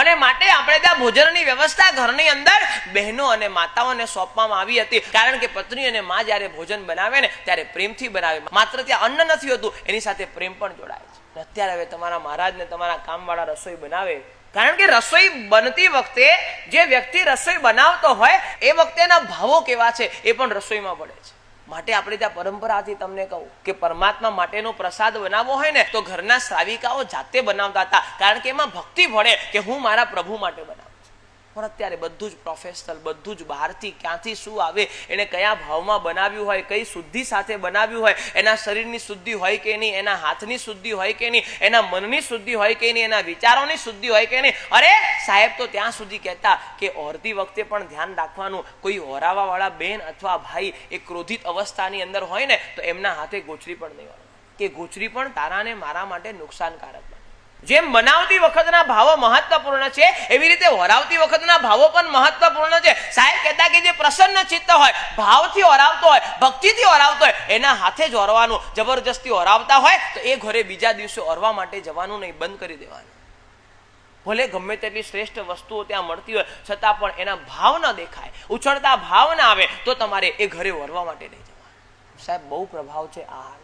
અને માટે આપણે ત્યાં ભોજનની વ્યવસ્થા ઘરની અંદર બહેનો અને માતાઓને સોંપવામાં આવી હતી, કારણ કે પત્ની અને મા જ્યારે ભોજન બનાવે ને ત્યારે પ્રેમથી બનાવે. માત્ર ત્યાં અન્ન નથી હોતું, એની સાથે પ્રેમ પણ જોડાય છે. અત્યારે હવે તમારા મહારાજ ને તમારા કામવાળા રસોઈ બનાવે, કારણ કે રસોઈ બનતી વખતે જે વ્યક્તિ રસોઈ બનાવતો હોય એ વખતે એના ભાવો કેવા છે એ પણ રસોઈમાં પડે છે. માટે આપણે ત્યાં પરંપરાથી તમને કહું કે પરમાત્મા માટેનો પ્રસાદ બનાવવો હોય ને તો ઘરના શ્રાવિકાઓ જાતે બનાવતા હતા, કારણ કે એમાં ભક્તિ ભળે કે હું મારા પ્રભુ માટે બનાવું છું. પણ અત્યારે બધું જ પ્રોફેશનલ, બધું જ બહારથી ક્યાંથી શું આવે, એને કયા ભાવમાં બનાવ્યું હોય, કઈ શુદ્ધિ સાથે બનાવ્યું હોય, એના શરીરની શુદ્ધિ હોય કે નહીં, એના હાથની શુદ્ધિ હોય કે નહીં, એના મનની શુદ્ધિ હોય કે નહીં, એના વિચારોની શુદ્ધિ હોય કે નહીં. અરે સાહેબ તો ત્યાં સુધી કહેતા કે ઓરતી વખતે પણ ધ્યાન રાખવાનું, કોઈ ઓરાવા વાળા બેન અથવા ભાઈ એ ક્રોધિત અવસ્થાની અંદર હોય ને તો એમના હાથે ગોચરી પણ નહીં હોય, કે ગોચરી પણ તારાને મારા માટે નુકસાનકારક. જેમ બનાવતી વખતના ભાવો મહત્વપૂર્ણ છે એવી રીતે ઓરાવતી વખતના ભાવો પણ મહત્વપૂર્ણ છે. સાહેબ કહેતા કે જે પ્રસન્ન ચિત્ત હોય, ભાવથી ઓરાવતો હોય, ભક્તિથી ઓરાવતો હોય, એના હાથે જ ઓરવાનું. જબરજસ્તી ઓરાવતા હોય તો એ ઘરે બીજા દિવસે ઓરવા માટે જવાનું નહીં, બંધ કરી દેવાનું. ભલે ગમે તેટલી શ્રેષ્ઠ વસ્તુઓ ત્યાં મળતી હોય છતાં પણ એના ભાવ ન દેખાય, ઉછળતા ભાવ ના આવે તો તમારે એ ઘરે ઓરવા માટે નહીં જવાનું. સાહેબ બહુ પ્રભાવ છે આહાર.